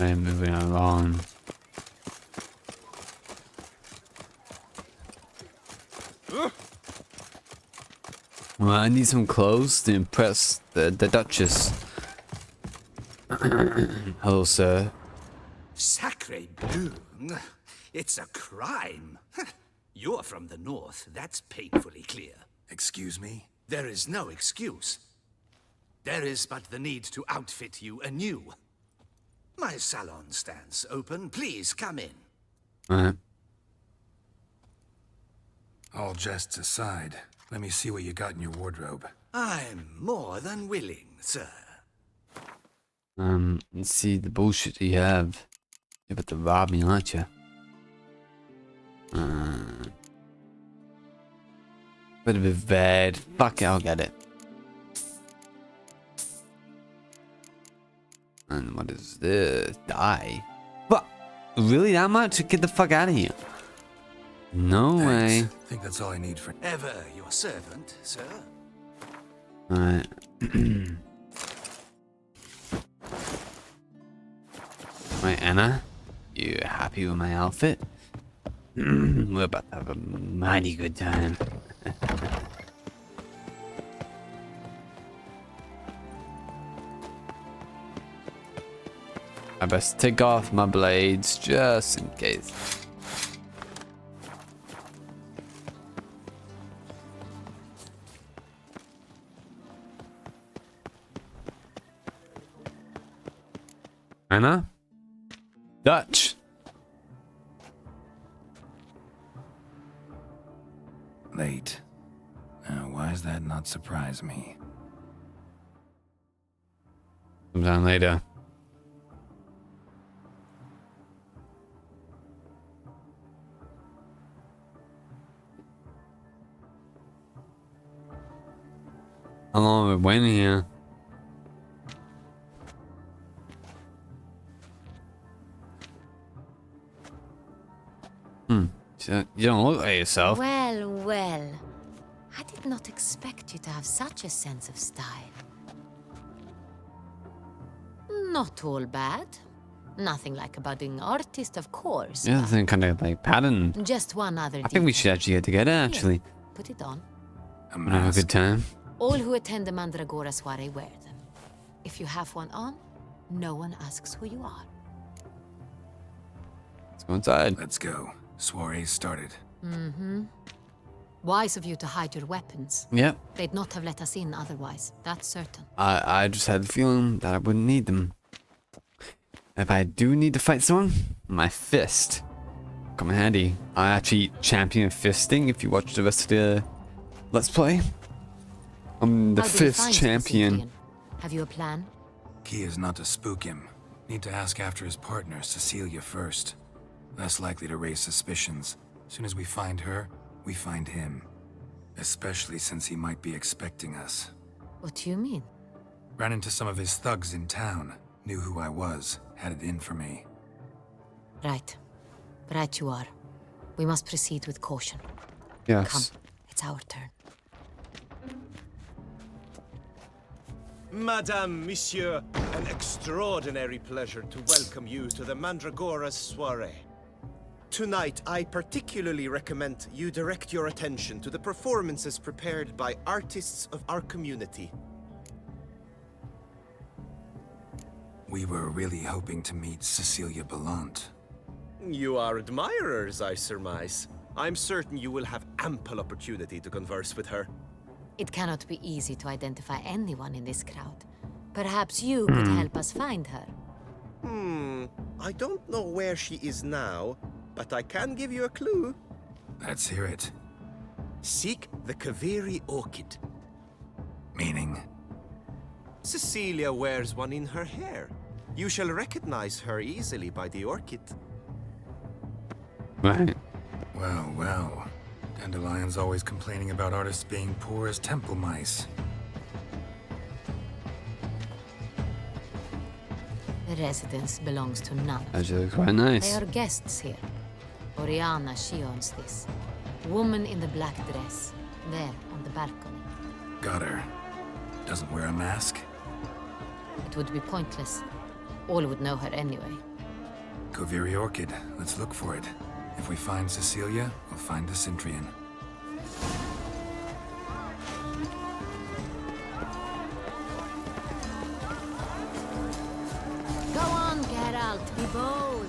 I'm moving along. Well, I need some clothes to impress the Duchess. Hello, sir. Sacre bleu. It's a crime. You're from the north, that's painfully clear. Excuse me? There is no excuse. There is but the need to outfit you anew. My salon stands open. Please come in. Alright. All jests aside, let me see what you got in your wardrobe. I'm more than willing, sir. Let's see the bullshit you have. You're about to rob me, aren't you? Bit of a bad. Fuck it, I'll get it. And what is this? Die? What? Really that much? Get the fuck out of here. No way. I think that's all I need for... Ever your servant, sir. Alright. Right, Anna. You happy with my outfit? We're about to have a mighty good time. I best take off my blades just in case. Anna? Dutch. Late. Now, why does that not surprise me? Sometime later. How long have we been here? You don't look like yourself. Well, well. I did not expect you to have such a sense of style. Not all bad. Nothing like a budding artist, of course. Yeah, some kind of like pattern. Just one other I think we should actually get together, actually. Put it on. A We'll have a mask? good time. All who attend the Mandragora soiree wear them. If you have one on, no one asks who you are. Let's go inside. Let's go. Soiree started. Mm-hmm. Wise of you to hide your weapons. Yep. They'd not have let us in otherwise, that's certain. I just had the feeling that I wouldn't need them. If I do need to fight someone, my fist come in handy. I actually champion fisting if you watch the rest of the Let's Play. I'm the How do you fist find champion. Sicilian? Have you a plan? Key is not to spook him. Need to ask after his partner, Cecilia, first. Less likely to raise suspicions. Soon as we find her, we find him. Especially since he might be expecting us. What do you mean? Ran into some of his thugs in town. Knew who I was. Had it in for me. Right. Right you are. We must proceed with caution. Yes. Come, it's our turn. Madame, Monsieur, an extraordinary pleasure to welcome you to the Mandragora's soiree. Tonight, I particularly recommend you direct your attention to the performances prepared by artists of our community. We were really hoping to meet Cecilia Belant. You are admirers, I surmise. I'm certain you will have ample opportunity to converse with her. It cannot be easy to identify anyone in this crowd. Perhaps you could help us find her. I don't know where she is now, but I can give you a clue. Let's hear it. Seek the Kaveri orchid. Meaning? Cecilia wears one in her hair. You shall recognize her easily by the orchid. Right. Well, well. Dandelion's always complaining about artists being poor as temple mice. The residence belongs to none. Actually looks quite They nice. are guests here. Oriana, she owns this. Woman in the black dress. There, on the balcony. Got her. Doesn't wear a mask? It would be pointless. All would know her anyway. Koviri Orchid. Let's look for it. If we find Cecilia, we'll find the Cintrian. Go on, Geralt, be bold.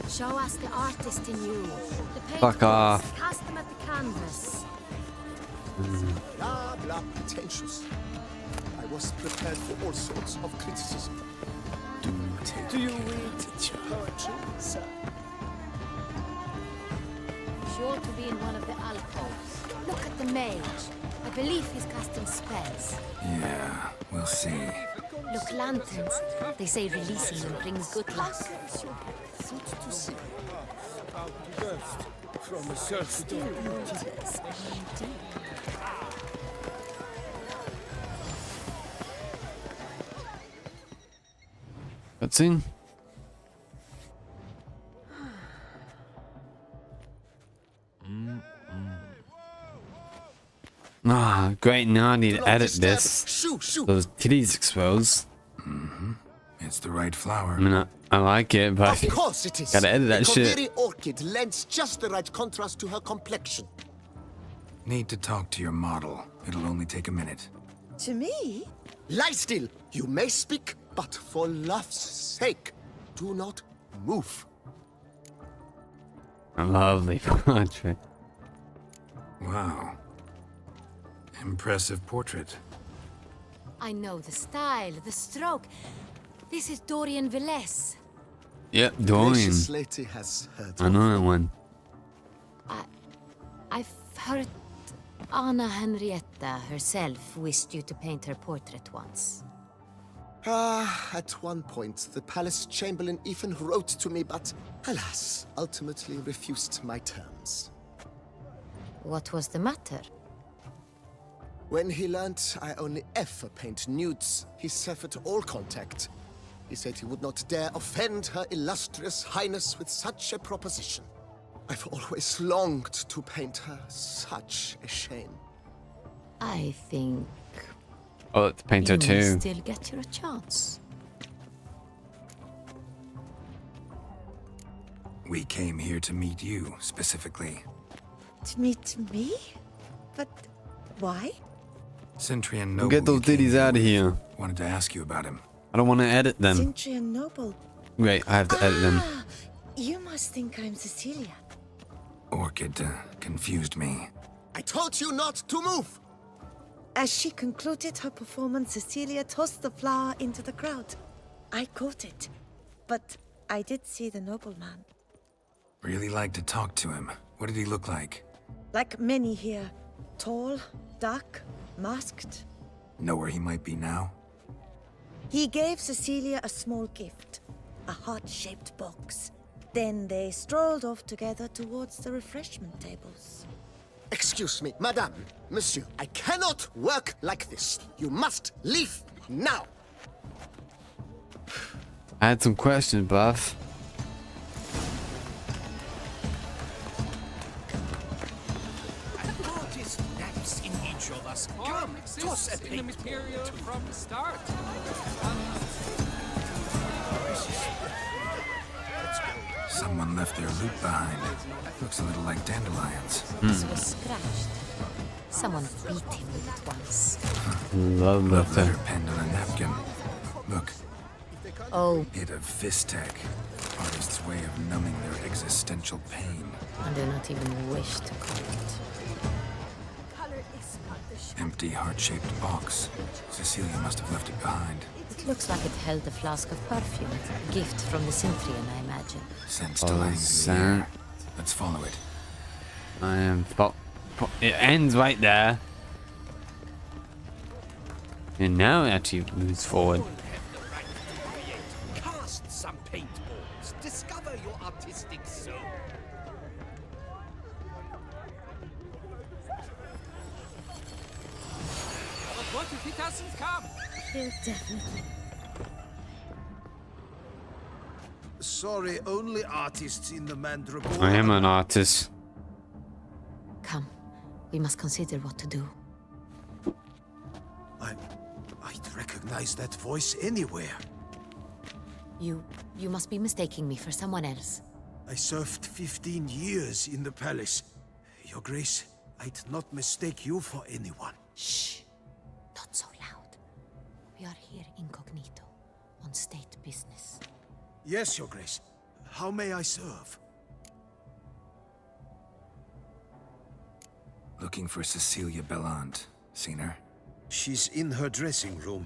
Show us the artist in you. The Fuck paintballs, off. cast them at the canvas. Blah, blah, pretentious. I was prepared for all sorts of criticism. Do you read poetry, sir? Sure to be in one of the alcoves. Look at the mage. I believe he's casting spells. Yeah, we'll see. Look, lanterns. They say releasing them brings good luck. Suit to see. From a surf to Cutscene. Ah, great. Now I need to edit this. Shoo, shoo. Those titties exposed. It's the right flower. I mean, I like it, but Of course it is. Gotta edit that the shit. Koviri Orchid lends just the right contrast to her complexion. Need to talk to your model. It'll only take a minute. To me? Lie still. You may speak, but for love's sake, do not move. a lovely portrait. Wow. Impressive portrait. I know the style, the stroke. This is Dorian Velez. Yep, Dorian. Gracious lady has heard I know that one. I've heard Anna Henrietta herself wished you to paint her portrait once. At one point, the palace chamberlain even wrote to me, but alas, ultimately refused my terms. What was the matter? When he learned I only ever paint nudes, he severed all contact. He said he would not dare offend her illustrious highness with such a proposition. I've always longed to paint her. Such a shame. I think Oh, it's Painter you may too. still get your chance. We came here to meet you, specifically. To meet me? But why? Cintrian Noble. Get those you came ditties out of with. here. Wanted to ask you about him. I don't want to edit them. Cintrian Noble. Wait, I have to edit them. Ah, you must think I'm Cecilia. Orchid confused me. I told you not to move! As she concluded her performance, Cecilia tossed the flower into the crowd. I caught it, but I did see the nobleman. Really like to talk to him. What did he look like? Like many here, tall, dark, masked. Know where he might be now? He gave Cecilia a small gift, a heart-shaped box. Then they strolled off together towards the refreshment tables. Excuse me, madame, monsieur, I cannot work like this. You must leave now. I had some questions, Buff. Notice naps in each of us. Come, toss a in the paint. material from the start. Someone left their loot behind. Looks a little like dandelions. This was scratched. Someone beat him with it once. Love Love letter that. penned on a napkin. Look, Oh, bit of Vistec. Artist's way of numbing their existential pain. I do not even wish to call it. Empty heart-shaped box. Cecilia must have left it behind. It looks like it held a flask of perfume. A gift from the Cintrian, I imagine. Scent Oh, still hangs in the scent. air. Let's follow it. I am. It ends right there. And now it actually moves forward. Cast some paintballs. Discover your artistic soul. But what if he doesn't come? He'll definitely. Sorry, only artists in the Mandragora. I am an artist. Come, we must consider what to do. I'd recognize that voice anywhere. You must be mistaking me for someone else. I served 15 years in the palace. Your Grace, I'd not mistake you for anyone. Shh! Not so loud. We are here incognito, on state business. Yes, Your Grace. How may I serve? Looking for Cecilia Bellant. Seen her? She's in her dressing room,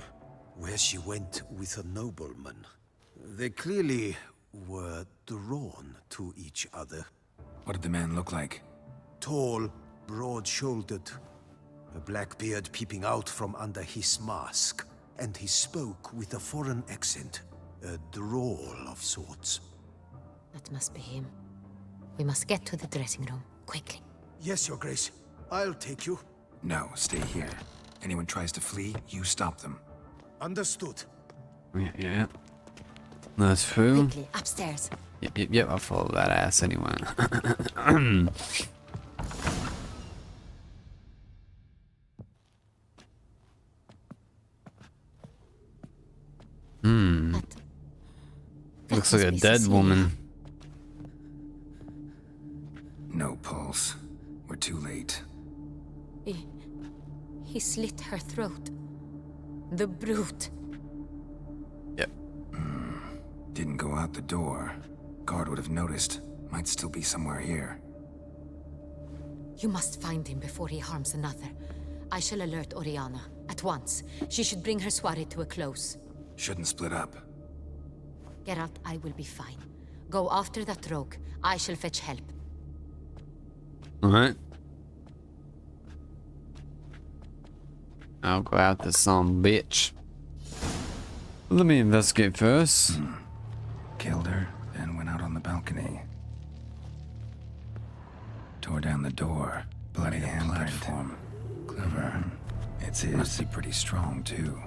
where she went with a nobleman. They clearly were drawn to each other. What did the man look like? Tall, broad-shouldered, a black beard peeping out from under his mask, and he spoke with a foreign accent, a drawl of sorts. That must be him. We must get to the dressing room, quickly. Yes, Your Grace. I'll take you. No, stay here. Anyone tries to flee, you stop them. Understood. Yeah. That's true. Quickly, upstairs. Yep, I'll follow that ass anyway. That Looks like a must be dead Cecilia. woman. No pulse. We're too late. He slit her throat. The brute. Yep. Didn't go out the door. Guard would have noticed. Might still be somewhere here. You must find him before he harms another. I shall alert Oriana at once. She should bring her soiree to a close. Shouldn't split up. Geralt, I will be fine. Go after that rogue. I shall fetch help. Alright. I'll go out to some bitch. Let me investigate first. Killed her, then went out on the balcony. Tore down the door. Bloody hand platform. Clever. It's his. Must be pretty strong, too.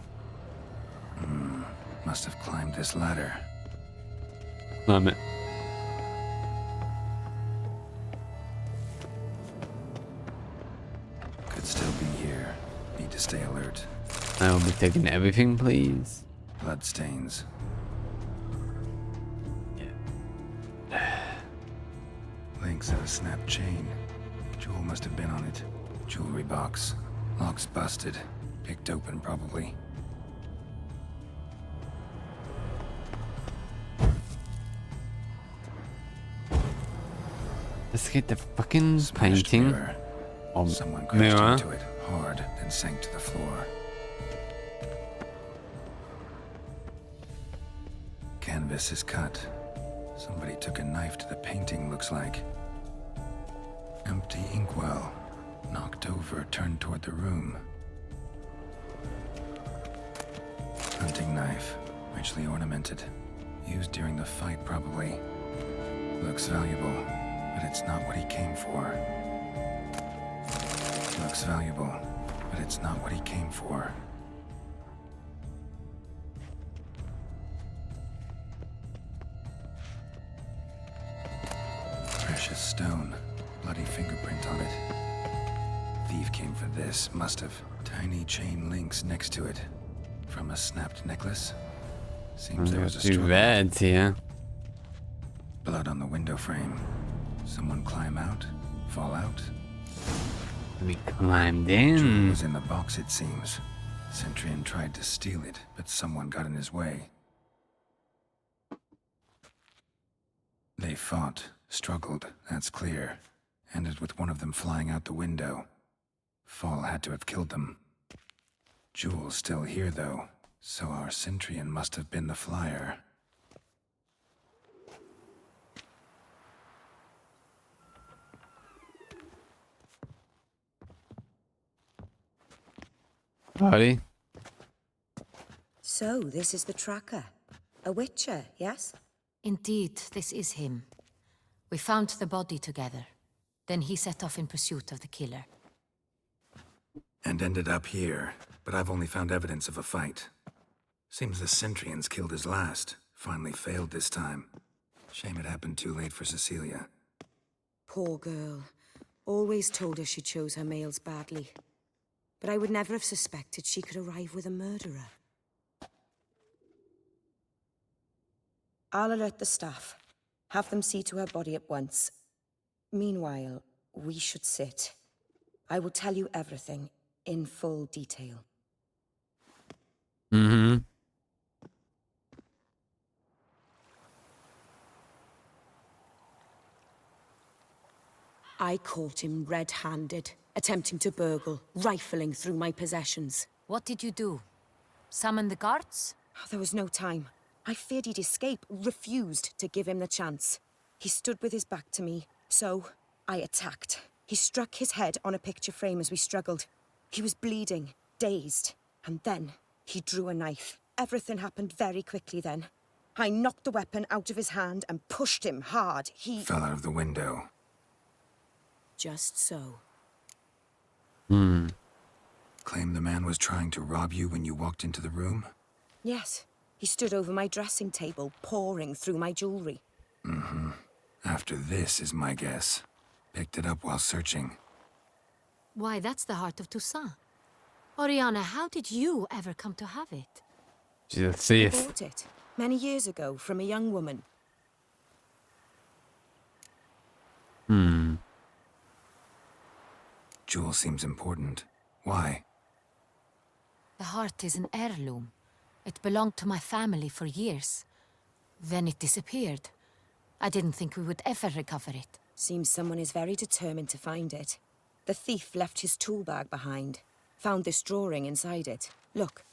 Must have climbed this ladder. Climb it. Could still be here. Need to stay alert. I will be taking everything, please. Bloodstains. Links of a snapped chain. Jewel must have been on it. Jewelry box. Lock's busted. Picked open, probably. Let's get the fucking Smashed painting. mirror. Or Someone crashed mirror. into it hard, then sank to the floor. Canvas is cut. Somebody took a knife to the painting, looks like. Empty inkwell. Knocked over, turned toward the room. Hunting knife. Richly ornamented. Used during the fight, probably. Looks valuable, but it's not what he came for. Looks valuable, but it's not what he came for. Precious stone. Bloody fingerprint on it. Thief came for this, must have. Tiny chain links next to it. From a snapped necklace. Seems there was a Too struggle. bad here. Blood on the window frame. Someone climb out? Fall out? We climbed Jewel in. was in the box, it seems. Centurion tried to steal it, but someone got in his way. They fought, struggled, that's clear. Ended with one of them flying out the window. Fall had to have killed them. Jewel's still here, though, so our Centurion must have been the flyer. Buddy. So, this is the tracker. A witcher, yes? Indeed, this is him. We found the body together. Then he set off in pursuit of the killer. And ended up here, but I've only found evidence of a fight. Seems the Centurions killed his last. Finally failed this time. Shame it happened too late for Cecilia. Poor girl. Always told her she chose her males badly. But I would never have suspected she could arrive with a murderer. I'll alert the staff. Have them see to her body at once. Meanwhile, we should sit. I will tell you everything in full detail. Mm-hmm. I caught him red-handed, attempting to burgle, rifling through my possessions. What did you do? Summon the guards? There was no time. I feared he'd escape, refused to give him the chance. He stood with his back to me, so I attacked. He struck his head on a picture frame as we struggled. He was bleeding, dazed, and then he drew a knife. Everything happened very quickly then. I knocked the weapon out of his hand and pushed him hard. He Fell out of the window. Just so. Claim the man was trying to rob you when you walked into the room? Yes. He stood over my dressing table, pouring through my jewelry. After this is my guess. Picked it up while searching. Why, that's the heart of Toussaint. Oriana, how did you ever come to have it? She's a I thief. bought it many years ago from a young woman. Jewel seems important. Why? The heart is an heirloom. It belonged to my family for years. Then it disappeared. I didn't think we would ever recover it. Seems someone is very determined to find it. The thief left his tool bag behind. Found this drawing inside it. Look.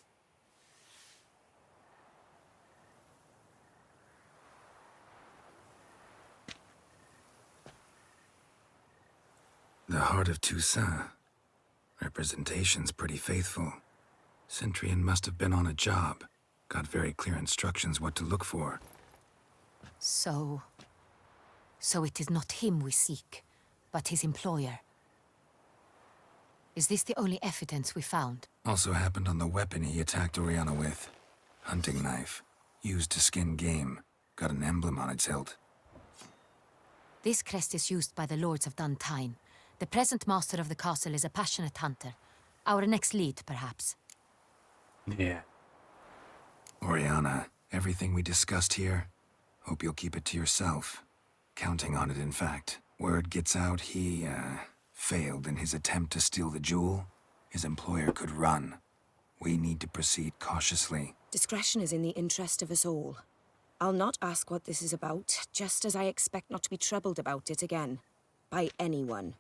The Heart of Toussaint. Representation's pretty faithful. Centurion must have been on a job. Got very clear instructions what to look for. So it is not him we seek, but his employer. Is this the only evidence we found? Also happened on the weapon he attacked Oriana with. Hunting knife. Used to skin game. Got an emblem on its hilt. This crest is used by the lords of Duntine. The present master of the castle is a passionate hunter. Our next lead, perhaps. Yeah. Oriana, everything we discussed here, hope you'll keep it to yourself. Counting on it, in fact. Word gets out he, failed in his attempt to steal the jewel. His employer could run. We need to proceed cautiously. Discretion is in the interest of us all. I'll not ask what this is about, just as I expect not to be troubled about it again. By anyone.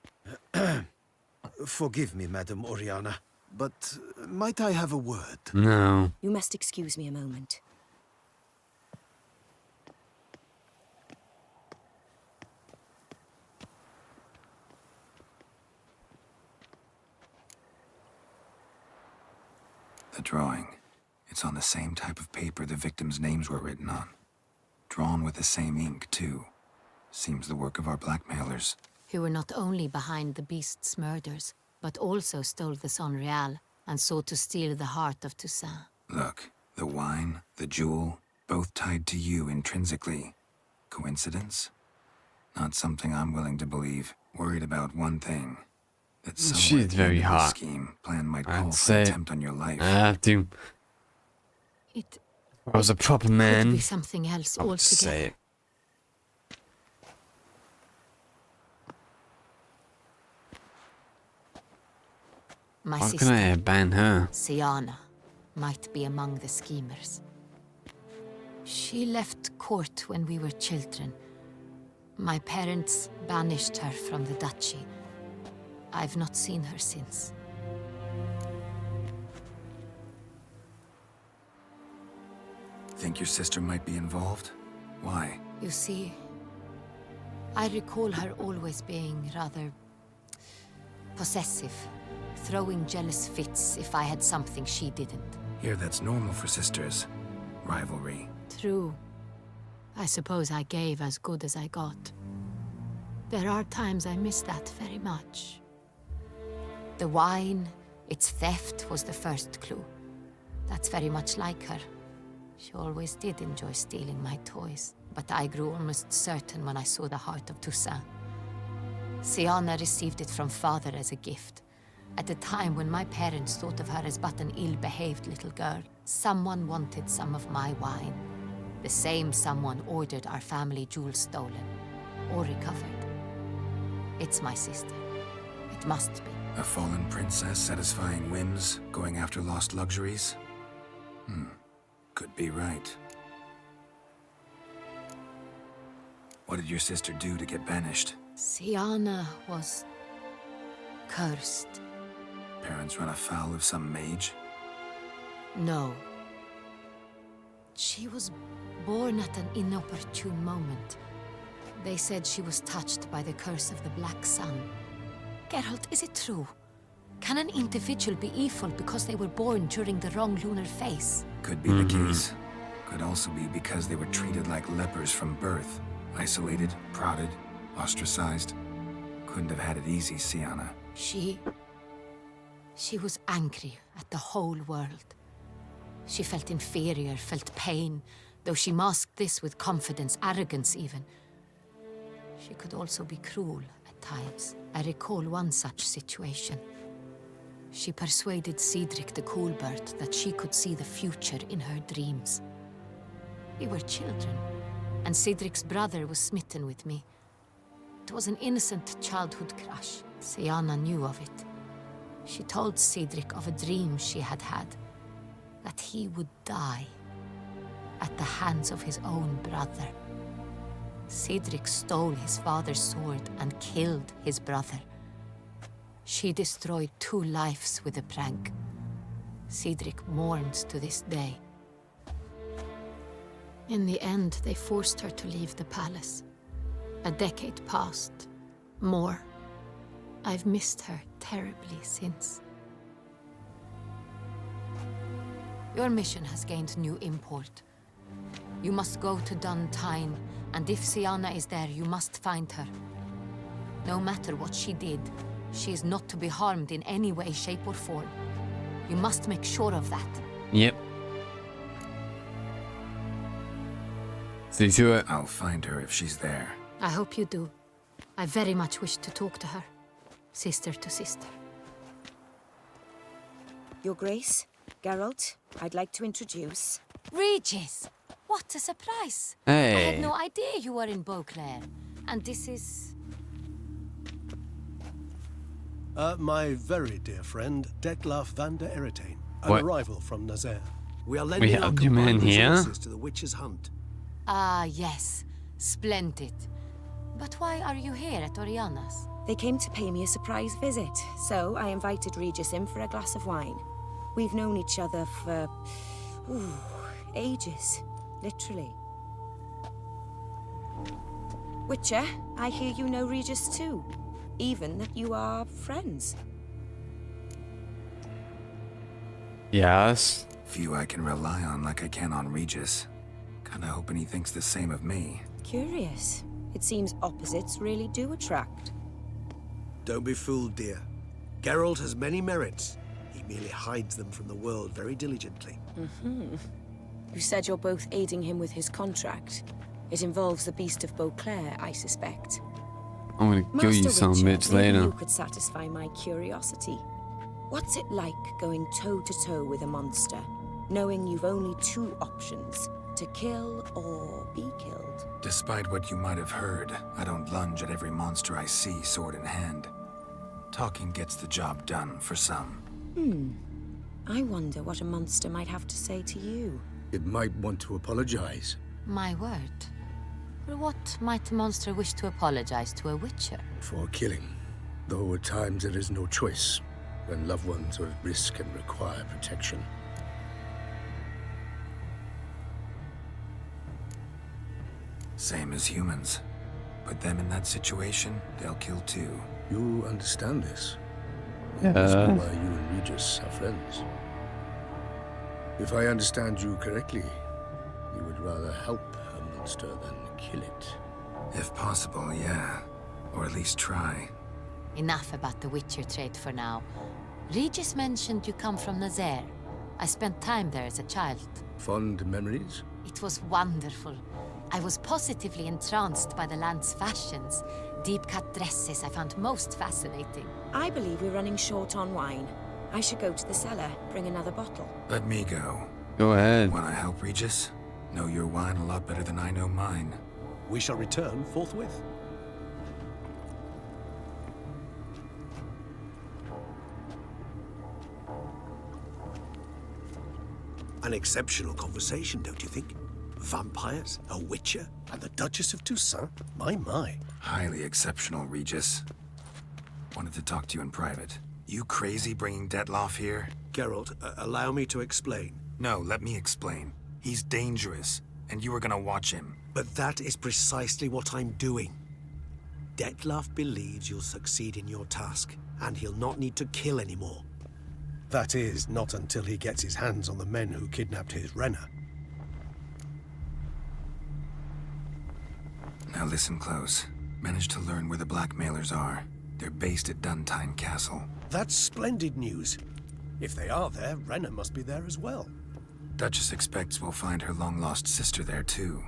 Forgive me, Madam Oriana, but might I have a word? No. You must excuse me a moment. The drawing. It's on the same type of paper the victims' names were written on. Drawn with the same ink, too. Seems the work of our blackmailers. Who were not only behind the beast's murders, but also stole the Son Real and sought to steal the heart of Toussaint. Look, the wine, the jewel, both tied to you intrinsically. Coincidence? Not something I'm willing to believe. Worried about one thing. That somewhere She's at the very end of the hot. scheme, plan might I'd call for say an attempt on your life. I have to. It If I was a proper could man, be something else I would altogether. say it. My How sister, can I ban her? Siana, might be among the schemers. She left court when we were children. My parents banished her from the duchy. I've not seen her since. Think your sister might be involved? Why? You see, I recall her always being rather possessive, throwing jealous fits if I had something she didn't. Here, that's normal for sisters. Rivalry. True. I suppose I gave as good as I got. There are times I miss that very much. The wine, its theft, was the first clue. That's very much like her. She always did enjoy stealing my toys, but I grew almost certain when I saw the heart of Toussaint. Siana received it from father as a gift. At a time when my parents thought of her as but an ill-behaved little girl, someone wanted some of my wine. The same someone ordered our family jewels stolen. Or recovered. It's my sister. It must be. A fallen princess satisfying whims, going after lost luxuries? Could be right. What did your sister do to get banished? Syanna was... cursed. Parents run afoul of some mage? No. She was born at an inopportune moment. They said she was touched by the curse of the Black Sun. Geralt, is it true? Can an individual be evil because they were born during the wrong lunar phase? Could be the case. Could also be because they were treated like lepers from birth. Isolated, prodded, ostracized. Couldn't have had it easy, Syanna. She was angry at the whole world. She felt inferior, felt pain, though she masked this with confidence, arrogance even. She could also be cruel at times. I recall one such situation. She persuaded Cedric the Coolbird that she could see the future in her dreams. We were children, and Cedric's brother was smitten with me. It was an innocent childhood crush. Syanna knew of it. She told Cedric of a dream she had had, that he would die at the hands of his own brother. Cedric stole his father's sword and killed his brother. She destroyed 2 lives with a prank. Cedric mourns to this day. In the end, they forced her to leave the palace. A decade passed. More. I've missed her terribly since. Your mission has gained new import. You must go to Dun Tine, and if Syanna is there, you must find her. No matter what she did, she is not to be harmed in any way, shape, or form. You must make sure of that. Yep. See to it. I'll find her if she's there. I hope you do. I very much wish to talk to her. Sister to sister. Your Grace, Geralt, I'd like to introduce... Regis! What a surprise! Hey. I had no idea you were in Beauclair. And this is... My very dear friend, Dettlaff van der Eretain, an What? arrival from Nazaire. We are We lending our have you men combined here? resources to the witch's hunt. Ah, yes. Splendid. But why are you here at Oriana's? They came to pay me a surprise visit, so I invited Regis in for a glass of wine. We've known each other for... ages. Literally. Witcher, I hear you know Regis too. Even that you are friends. Yes. Few I can rely on like I can on Regis. Kinda hoping he thinks the same of me. Curious. It seems opposites really do attract. Don't be fooled, dear. Geralt has many merits. He merely hides them from the world very diligently. You said you're both aiding him with his contract. It involves the Beast of Beauclair, I suspect. I'm gonna kill you Master some Witcher, bitch maybe later. you could satisfy my curiosity. What's it like going toe-to-toe with a monster, knowing you've only 2 options, to kill or be killed? Despite what you might have heard, I don't lunge at every monster I see sword in hand. Talking gets the job done for some. I wonder what a monster might have to say to you. It might want to apologize. My word. For what might a monster wish to apologize to a witcher? For killing. Though at times there is no choice, when loved ones are at risk and require protection. Same as humans. Put them in that situation, they'll kill too. You understand this? Yeah. It must be why you and Regis are friends. If I understand you correctly, you would rather help a monster than kill it. If possible, yeah. Or at least try. Enough about the Witcher trade for now. Regis mentioned you come from Nazaire. I spent time there as a child. Fond memories? It was wonderful. I was positively entranced by the land's fashions. Deep-cut dresses I found most fascinating. I believe we're running short on wine. I should go to the cellar, bring another bottle. Let me go. Go ahead. Wanna help Regis? Know your wine a lot better than I know mine. We shall return forthwith. An exceptional conversation, don't you think? Vampires, a witcher, And the Duchess of Toussaint? My. Highly exceptional, Regis. Wanted to talk to you in private. You crazy bringing Detloff here? Geralt, allow me to explain. No, let me explain. He's dangerous, and you were gonna watch him. But that is precisely what I'm doing. Detlaff believes you'll succeed in your task, and he'll not need to kill anymore. That is, not until he gets his hands on the men who kidnapped his Renna. Now listen close. Managed to learn where the blackmailers are. They're based at Duntine Castle. That's splendid news. If they are there, Renna must be there as well. Duchess expects we'll find her long-lost sister there, too.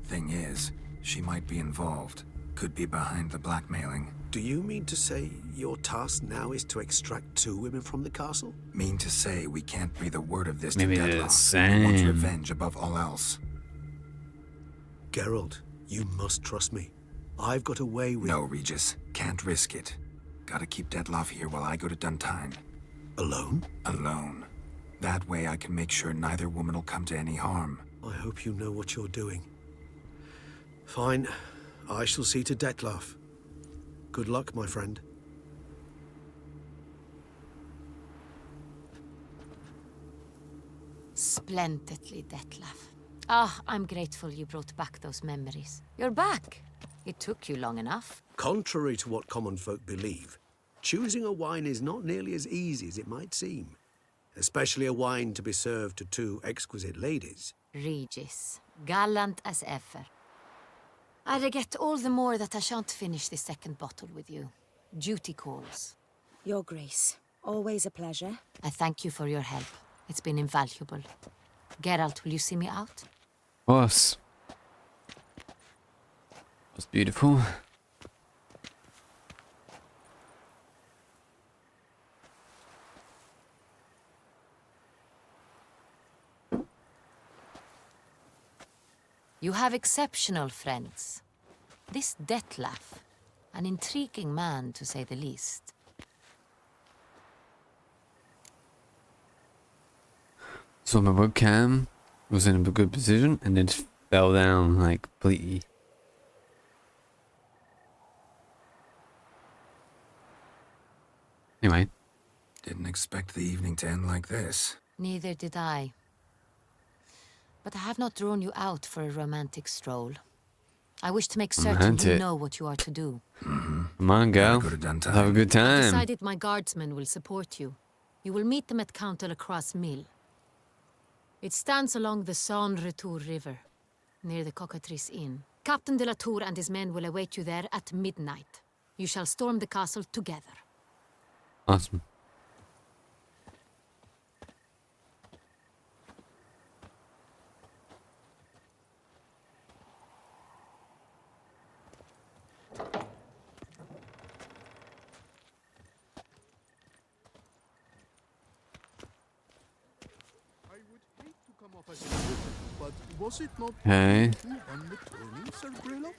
Thing is, she might be involved. Could be behind the blackmailing. Do you mean to say your task now is to extract 2 women from the castle? Mean to say we can't breathe a word of this Maybe to they're the Detloff. Wants same. revenge above all else. Geralt, you must trust me. I've got a way with... No, Regis. Can't risk it. Gotta keep Detloff here while I go to Duntine. Alone? Alone. That way I can make sure neither woman will come to any harm. I hope you know what you're doing. Fine. I shall see to Detlaff. Good luck, my friend. Splendidly, Detlaff. Ah, I'm grateful you brought back those memories. You're back. It took you long enough. Contrary to what common folk believe, choosing a wine is not nearly as easy as it might seem. Especially a wine to be served to 2 exquisite ladies. Regis, gallant as ever. I regret all the more that I shan't finish this second bottle with you. Duty calls. Your Grace, always a pleasure. I thank you for your help. It's been invaluable. Geralt, will you see me out? Of course. That's beautiful. You have exceptional friends. This Detlaff, an intriguing man to say the least. So my webcam was in a good position and then just fell down like completely. Anyway. Didn't expect the evening to end like this. Neither did I. But I have not drawn you out for a romantic stroll. I wish to make certain you Romantic. know what you are to do. Come on, girl. Gotta go to Duntine. Have a good I've time. decided my guardsmen will support you. You will meet them at Count de la Croix Mill. It stands along the Saône-Retour River, near the Cockatrice Inn. Captain de la Tour and his men will await you there at midnight. You shall storm the castle together. Awesome. But was it not Okay. on the turning, Sir Greylock?